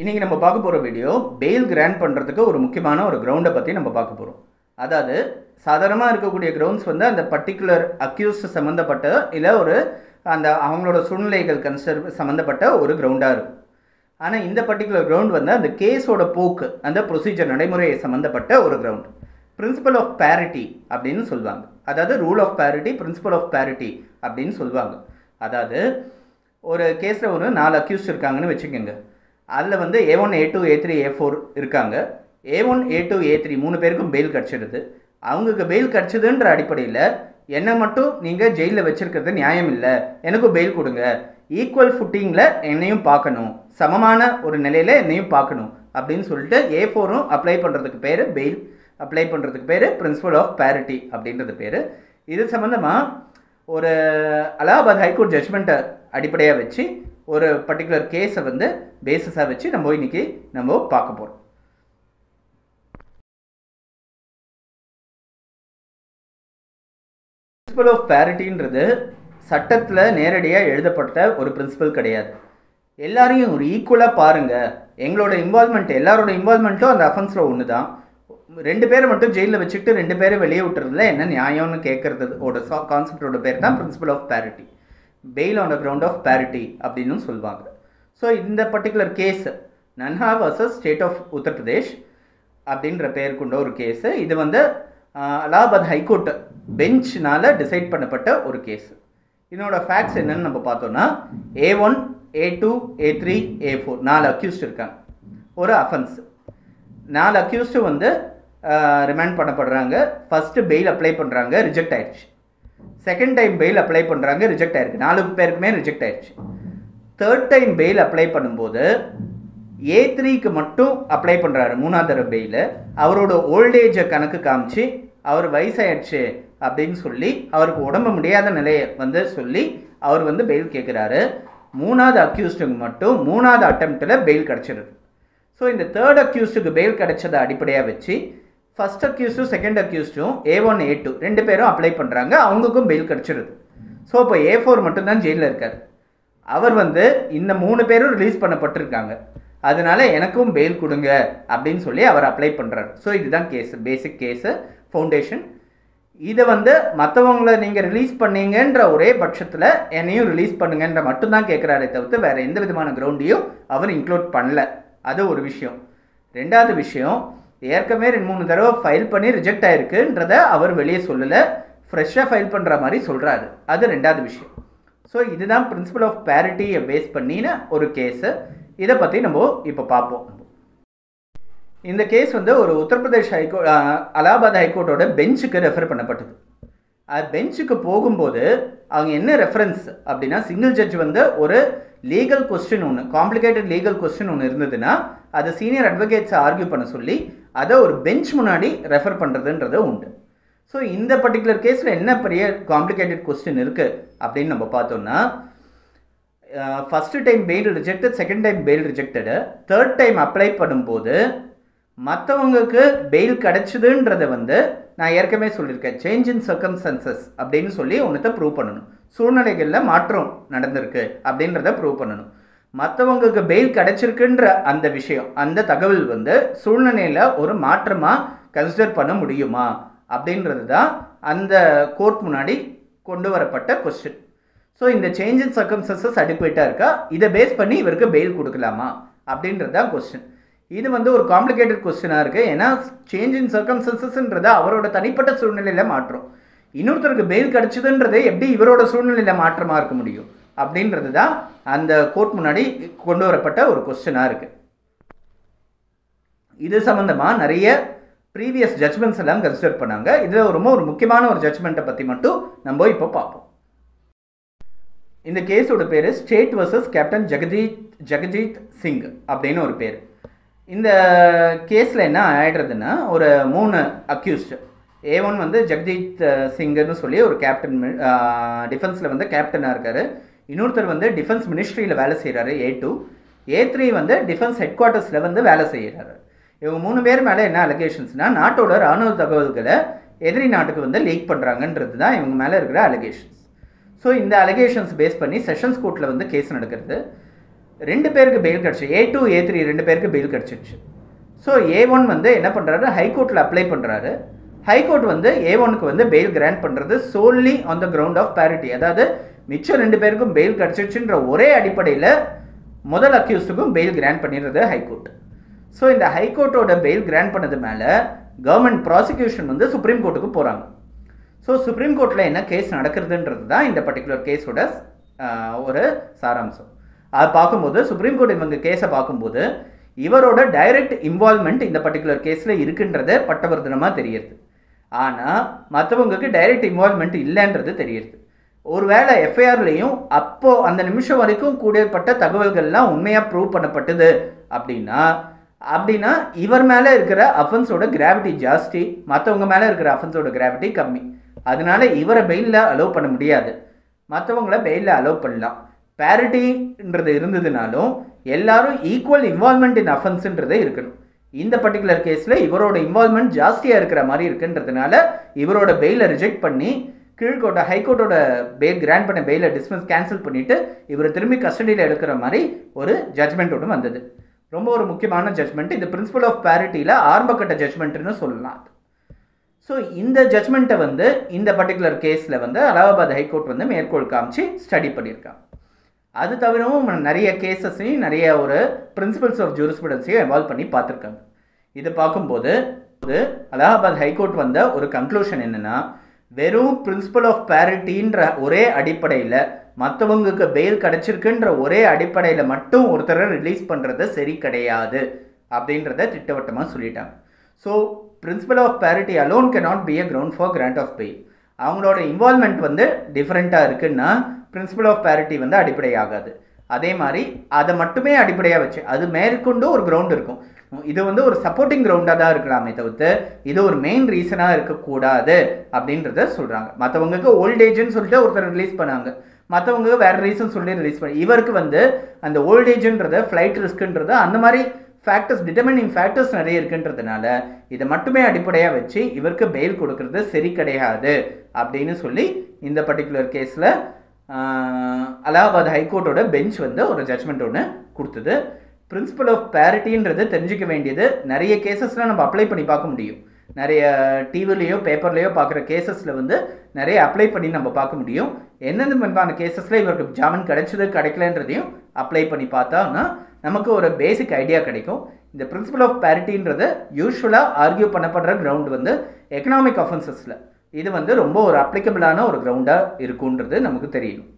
இன்றைக்கி நம்ம பார்க்க போகிற வீடியோ பெயில் கிராண்ட் பண்ணுறதுக்கு ஒரு முக்கியமான ஒரு கிரவுண்டை பற்றி நம்ம பார்க்க போகிறோம். அதாவது சாதாரணமாக இருக்கக்கூடிய கிரவுண்ட்ஸ் வந்து அந்த பர்டிகுலர் அக்யூஸ்ட் சம்மந்தப்பட்ட இல்லை ஒரு அந்த அவங்களோட சூழ்நிலைகள் சம்மந்தப்பட்ட ஒரு கிரவுண்டாக இருக்கும். ஆனால் இந்த பர்டிகுலர் கிரவுண்ட் வந்து அந்த கேஸோட போக்கு அந்த ப்ரொசீஜர் நடைமுறையை சம்மந்தப்பட்ட ஒரு கிரவுண்ட். பிரின்சிபல் ஆஃப் பேரிட்டி அப்படின்னு சொல்லுவாங்க. அதாவது rule of parity, principle of parity அப்படின்னு சொல்லுவாங்க. அதாவது ஒரு கேஸில் ஒரு 4 அக்யூஸ்ட் இருக்காங்கன்னு வச்சுக்கோங்க. அதில் வந்து A1, A2, A3, A4 இருக்காங்க. A1, A2, A3 3 பேருக்கும் பெயில் கிடச்சிடுது. அவங்களுக்கு பெயில் கிடச்சிதுன்ற அடிப்படையில் என்னை மட்டும் நீங்கள் ஜெயிலில் வச்சுருக்கிறது நியாயம் இல்லை, எனக்கும் பெயில் கொடுங்க, ஈக்குவல் ஃபுட்டிங்கில் என்னையும் பார்க்கணும், சமமான ஒரு நிலையில் என்னையும் பார்க்கணும் அப்படின்னு சொல்லிட்டு A4ம் அப்ளை பண்ணுறதுக்கு பேர் பெயில் அப்ளை பண்ணுறதுக்கு பேர் பிரின்சிபல் ஆஃப் பேரிட்டி அப்படின்றது பேர். இது சம்மந்தமாக ஒரு அலகாபாத் ஹைகோர்ட் ஜட்ஜ்மெண்ட்டை அடிப்படையாக வச்சு ஒரு பர்டிகுலர் கேஸை வந்து பேசிஸாக வச்சு நம்ம இன்றைக்கி நம்ம பார்க்க போகிறோம். பிரின்சிபல் ஆஃப் பேரிட்டின்றது சட்டத்தில் நேரடியாக எழுதப்பட்ட ஒரு பிரின்சிபல் கிடையாது. எல்லாரையும் ஒரு ஈக்குவலாக பாருங்கள், எங்களோட இன்வால்மெண்ட் எல்லாரோட இன்வால்மெண்ட்டும் அந்த அஃபென்ஸில் ஒன்று தான். 2 பேரை மட்டும் ஜெயிலில் வச்சுக்கிட்டு 2 பேரை வெளியே விட்டுறதுல என்ன நியாயம்னு கேட்குறதோட கான்செப்டோட பேர் தான் principal of parity, fail on the ground of parity அப்படின்னு சொல்லுவாங்க. ஸோ இந்த particular case நன்ஹா versus state of Uttar Pradesh அப்படின்ற பேர் கொண்ட ஒரு கேஸு. இது வந்து அலகாபாத் ஹைகோர்ட் பெஞ்ச்னால் டிசைட் பண்ணப்பட்ட ஒரு கேஸ். இதனோட ஃபேக்ட்ஸ் என்னன்னு நம்ம பார்த்தோன்னா, A1, A2, A3, A4 4 accused இருக்காங்க. ஒரு அஃபென்ஸ் 4 அக்யூஸ்டு வந்து ரிமாண்ட் பண்ணப்படுறாங்க. ஃபஸ்ட்டு பெயில் அப்ளை பண்ணுறாங்க, ரிஜெக்ட் ஆயிடுச்சு. செகண்ட் டைம் பெயில் அப்ளை பண்ணுறாங்க, ரிஜெக்ட் ஆயிருக்கு. 4 பேருக்குமே ரிஜெக்ட் ஆயிடுச்சு. தேர்ட் டைம் பெயில் அப்ளை பண்ணும்போது A3க்கு மட்டும் அப்ளை பண்ணுறாரு 3ஆவது தடவை பெயில். அவரோட ஓல்டேஜை கணக்கு காமிச்சு அவர் வயசாயிடுச்சு அப்படின்னு சொல்லி அவருக்கு உடம்பு முடியாத நிலையை வந்து சொல்லி அவர் வந்து பெயில் கேட்குறாரு. 3ஆவது அக்யூஸ்டுக்கு மட்டும் 3ஆவது அட்டெம்ப்டில் பெயில் கிடச்சிருது. ஸோ இந்த தேர்ட் அக்யூஸ்டுக்கு பெயில் கிடைச்சதை அடிப்படையாக வச்சு ஃபஸ்ட் அக்யூஸ்டும் செகண்ட் அக்யூஸ்டும் A1, A2 2 பேரும் அப்ளை பண்ணுறாங்க, அவங்களுக்கும் பெயில் கிடச்சிருது. ஸோ இப்போ A4 மட்டும்தான் ஜெயிலில் இருக்கார். அவர் வந்து இந்த 3 பேரும் ரிலீஸ் பண்ணப்பட்டிருக்காங்க, அதனால எனக்கும் பெயில் கொடுங்க அப்படின்னு சொல்லி அவர் அப்ளை பண்ணுறாரு. ஸோ இதுதான் கேஸு, பேசிக் கேஸு, ஃபவுண்டேஷன். இதை வந்து மற்றவங்களை நீங்கள் ரிலீஸ் பண்ணீங்கன்ற ஒரே பட்சத்தில் என்னையும் ரிலீஸ் பண்ணுங்கன்ற மட்டும்தான் கேட்குறாரே தவிர்த்து வேறு எந்த விதமான கிரவுண்டையும் அவர் இன்க்ளூட் பண்ணல. அது ஒரு விஷயம். 2வது விஷயம், ஏற்கனவே 2-3 தடவை ஃபைல் பண்ணி ரிஜெக்ட் ஆகிருக்குன்றத அவர் வெளியே சொல்லலை, ஃப்ரெஷ்ஷாக ஃபைல் பண்ணுற மாதிரி சொல்கிறாரு. அது 2வது விஷயம். ஸோ இதுதான் பிரின்சிபல் ஆஃப் பேரிட்டியை பேஸ் பண்ணின ஒரு கேஸு. இதை பற்றி நம்ம இப்போ பார்ப்போம். இந்த கேஸ் வந்து ஒரு உத்தரப்பிரதேஷ் அலகாபாத் ஹைகோர்ட்டோட பெஞ்சுக்கு ரெஃபர் பண்ணப்பட்டது. அது பெஞ்சுக்கு போகும்போது அவங்க என்ன ரெஃபரன்ஸ் அப்படின்னா, சிங்கிள் ஜட்ஜ் வந்து ஒரு லீகல் கொஸ்டின் ஒன்று, காம்ப்ளிகேட்டட் லீகல் கொஸ்டின் ஒன்று இருந்ததுன்னா அதை சீனியர் அட்வொகேட்ஸை ஆர்கியூ பண்ண சொல்லி அதை ஒரு பெஞ்ச் முன்னாடி ரெஃபர் பண்ணுறதுன்றது உண்டு. ஸோ இந்த பர்டிகுலர் கேஸில் என்ன பெரிய காம்ப்ளிகேட்டட் கொஸ்டின் இருக்குது அப்படின்னு நம்ம பார்த்தோம்னா, first time bail rejected, second time bail rejected, third time apply பண்ணும்போது மற்றவங்களுக்கு பெயில் கிடச்சிதுன்றதை வந்து நான் ஏற்கனவே சொல்லியிருக்கேன், சேஞ்ச் இன் சர்க்கம்ஸ்டன்சஸ் அப்படின்னு சொல்லி ஒன்றத்தை ப்ரூவ் பண்ணணும். சூழ்நிலைகளில் மாற்றம் நடந்திருக்கு அப்படின்றத ப்ரூவ் பண்ணணும். மற்றவங்களுக்கு பெயில் கிடச்சிருக்குன்ற அந்த விஷயம், அந்த தகவல் வந்து சூழ்நிலையில் ஒரு மாற்றமாக கன்சிடர் பண்ண முடியுமா அப்படின்றது தான் அந்த கோர்ட் முன்னாடி கொண்டு வரப்பட்ட கொஸ்டின். ஸோ இந்த சேஞ்ச் இன் சர்க்கம்ஸ்டன்சஸ் அடிப்படையாக இருக்கா, இதை பேஸ் பண்ணி இவருக்கு பெயில் கொடுக்கலாமா அப்படின்றது தான் கொஸ்டின். இது வந்து ஒரு காம்ப்ளிகேட்டட் கொஸ்டினாக இருக்குது. ஏன்னா சேஞ்ச் இன் சர்க்கம்ஸ்டன்சஸ்ன்றது அவரோட தனிப்பட்ட சூழ்நிலையில் மாற்றம், இன்னொருத்தருக்கு பெயில் கிடச்சிதுன்றது எப்படி இவரோட சூழ்நிலையில் மாற்றமாக இருக்க முடியும் அப்படின்றது தான் அந்த கோர்ட் முன்னாடி கொண்டு வரப்பட்ட ஒரு கொஸ்டினாக இருக்குது. இது சம்மந்தமாக நிறைய ப்ரீவியஸ் ஜட்ஜ்மெண்ட்ஸ் எல்லாம் கன்சிடர் பண்ணாங்க. இதில் ரொம்ப ஒரு முக்கியமான ஒரு ஜட்ஜ்மெண்ட்டை பற்றி மட்டும் நம்ம இப்போ பார்ப்போம். இந்த கேஸோட பேர் state versus captain Jagjit Singh அப்படின்னு ஒரு பேர். இந்த கேஸில் என்ன ஆயிடுறதுன்னா, ஒரு 3 அக்யூஸ்டு, A1 வந்து ஜெகஜீத் சிங்குன்னு சொல்லி ஒரு கேப்டன், டிஃபென்ஸில் வந்து கேப்டனாக இருக்கார். இன்னொருத்தர் வந்து டிஃபென்ஸ் மினிஸ்ட்ரியில் வேலை செய்கிறாரு A2. A3 வந்து டிஃபென்ஸ் ஹெட் குவார்ட்டர்ஸில் வந்து வேலை செய்கிறாரு. இவங்க 3 பேர் மேலே என்ன அலிகேஷன்ஸ்னால், நாட்டோட இராணுவ தகவல்களை எதிரி நாட்டுக்கு வந்து லீக் பண்ணுறாங்கன்றது தான் இவங்க மேலே இருக்கிற அலிகேஷன்ஸ். ஸோ இந்த அலிகேஷன்ஸ் பேஸ் பண்ணி செஷன்ஸ் கோர்ட்டில் வந்து கேஸ் நடக்கிறது. 2 பேருக்கு பெயில் கிடச்சி, A2 A3 2 பேருக்கு பெயில் கிடச்சிருச்சு. ஸோ A1 வந்து என்ன பண்ணுறாரு, ஹைகோர்ட்டில் அப்ளை பண்ணுறாரு. ஹைகோர்ட் வந்து A1க்கு வந்து பெயில் கிராண்ட் பண்ணுறது solely on the ground of parity. அதாவது மிச்சம் 2 பேருக்கும் பெயில் கிடச்சிருச்சுன்ற ஒரே அடிப்படையில் முதல் அக்யூஸ்டுக்கும் பெயில் கிராண்ட் பண்ணிடுறது ஹைகோர்ட். ஸோ இந்த ஹைகோர்ட்டோட பெயில் கிராண்ட் பண்ணது மேலே கவர்மெண்ட் ப்ராசிக்யூஷன் வந்து சுப்ரீம் கோர்ட்டுக்கு போகிறாங்க. ஸோ சுப்ரீம் கோர்ட்டில் என்ன கேஸ் நடக்கிறதுன்றது தான் இந்த பர்டிகுலர் கேஸோட ஒரு சாராம்சம். அதை பார்க்கும்போது சுப்ரீம் கோர்ட் இவங்க கேஸை பார்க்கும்போது இவரோட டைரக்ட் இன்வால்மெண்ட் இந்த பர்டிகுலர் கேஸில் இருக்குன்றது பட்டவர்த்தனமாக தெரியுது. ஆனால் மற்றவங்களுக்கு டைரக்ட் இன்வால்மெண்ட் இல்லைன்றது தெரியுது. ஒருவேளை எஃப்ஐஆர்லேயும் அப்போது அந்த நிமிஷம் வரைக்கும் கூடப்பட்ட தகவல்கள்லாம் உண்மையாக ப்ரூவ் பண்ணப்பட்டது அப்படின்னா இவர் மேலே இருக்கிற அஃபென்ஸோட கிராவிட்டி ஜாஸ்தி, மற்றவங்க மேலே இருக்கிற அஃபென்ஸோட கிராவிட்டி கம்மி. அதனால இவரை பெயிலில் அலோவ் பண்ண முடியாது, மற்றவங்கள பெயிலில் அலோவ் பண்ணலாம். பேரிட்டின்றது இருந்ததுனாலும் எல்லாரும் ஈக்குவல் இன்வால்மெண்ட் இன் அஃபென்ஸுன்றது இருக்கணும். இந்த பர்டிகுலர் கேஸில் இவரோட இன்வால்மெண்ட் ஜாஸ்தியாக இருக்கிற மாதிரி இருக்குன்றதுனால இவரோட பெயிலை ரிஜெக்ட் பண்ணி கீழ்கோர்ட்டை ஹைகோர்ட்டோட பெயில் கிராண்ட் பண்ண பெயிலை டிஸ்மிஸ் கேன்சல் பண்ணிவிட்டு இவர் திரும்பி கஸ்டடியில் எடுக்கிற மாதிரி ஒரு ஜட்மெண்ட்டோடு வந்தது. ரொம்ப ஒரு முக்கியமான ஜட்மெண்ட். இந்த பிரின்சிபல் ஆஃப் பேரிட்டியில் ஆரம்பக்கட்ட ஜட்மெண்ட்னு சொல்லலாம். ஸோ இந்த ஜட்மெண்ட்டை வந்து இந்த பர்டிகுலர் கேஸில் வந்து அலகாபாத் ஹைகோர்ட் வந்து மேற்கோள் காமிச்சு ஸ்டடி பண்ணியிருக்காங்க. அது தவிரவும் நிறைய கேசஸையும் நிறைய ஒரு பிரின்சிபல்ஸ் ஆஃப் ஜூரிஸ்ப்ருடன்ஸையும் எவால்வ் பண்ணி பார்த்துருக்காங்க. இது பார்க்கும்போது அலகாபாத் ஹைகோர்ட் வந்த ஒரு கன்க்ளூஷன் என்னென்னா, வெறும் பிரின்சிபல் ஆஃப் பேரிட்டின்ற ஒரே அடிப்படையில் மற்றவங்களுக்கு பெயில் கிடச்சிருக்குன்ற ஒரே அடிப்படையில் மட்டும் ஒருத்தரை ரிலீஸ் பண்ணுறது சரி கிடையாது அப்படின்றத திட்டவட்டமாக சொல்லிட்டாங்க. So principle of parity alone cannot be a ground for grant of bail. அவங்களோட இன்வால்மெண்ட் வந்து டிஃப்ரெண்ட்டாக இருக்குன்னா பிரின்சிபல் ஆஃப் பேரிட்டி வந்து அடிப்படையாகாது. அதே மாதிரி அதை மட்டுமே அடிப்படையாக வச்சு அது மேற்கொண்டு ஒரு கிரவுண்ட் இருக்கும். இது வந்து ஒரு சப்போர்ட்டிங் கிரவுண்டாக தான் இருக்கலாமே தவிர்த்து இது ஒரு மெயின் ரீசனாக இருக்கக்கூடாது அப்படின்றத சொல்கிறாங்க. மற்றவங்களுக்கு ஓல்டேஜ்னு சொல்லிட்டு ஒருத்தர் ரிலீஸ் பண்ணாங்க, மற்றவங்களுக்கு வேறு ரீசன் சொல்லி ரிலீஸ் பண்ணி இவருக்கு வந்து அந்த ஓல்டேஜ்ன்றத ஃப்ளைட் ரிஸ்க்குன்றது அந்த மாதிரி ஃபேக்டர்ஸ் டிட்டர்மினிங் ஃபேக்டர்ஸ் நிறைய இருக்குன்றதுனால இதை மட்டுமே அடிப்படையாக வச்சு இவருக்கு பெயில் கொடுக்கறது சரி கிடையாது அப்படின்னு சொல்லி இந்த பர்டிகுலர் கேஸில் அலகாபாத் ஹைகோர்ட்டோட பெஞ்ச் வந்து ஒரு ஜட்மெண்ட் ஒன்று கொடுத்தது. பிரின்சிபல் ஆஃப் பேரிட்டின்றது தெரிஞ்சிக்க வேண்டியது நிறைய கேசஸ்லாம் நம்ம அப்ளை பண்ணி பார்க்க முடியும். நிறைய டிவிலையோ பேப்பர்லேயோ பார்க்குற கேசஸில் வந்து நிறைய அப்ளை பண்ணி நம்ம பார்க்க முடியும். எந்தெந்த மாதிரியான கேசஸில் இவருக்கு ஜாமீன் கிடைச்சது கிடைக்கலன்றதையும் அப்ளை பண்ணி பார்த்தோம்னா நமக்கு ஒரு பேசிக் ஐடியா கிடைக்கும். இந்த பிரின்சிபல் ஆஃப் பேரிட்டின்றது யூஸ்வலாக ஆர்கியூ பண்ணப்படுற கிரவுண்ட் வந்து எக்கனாமிக் அஃபென்சஸில் இது வந்து ரொம்ப ஒரு அப்ளிகபிளான ஒரு கிரவுண்டாக இருக்குன்றது நமக்கு தெரியணும்.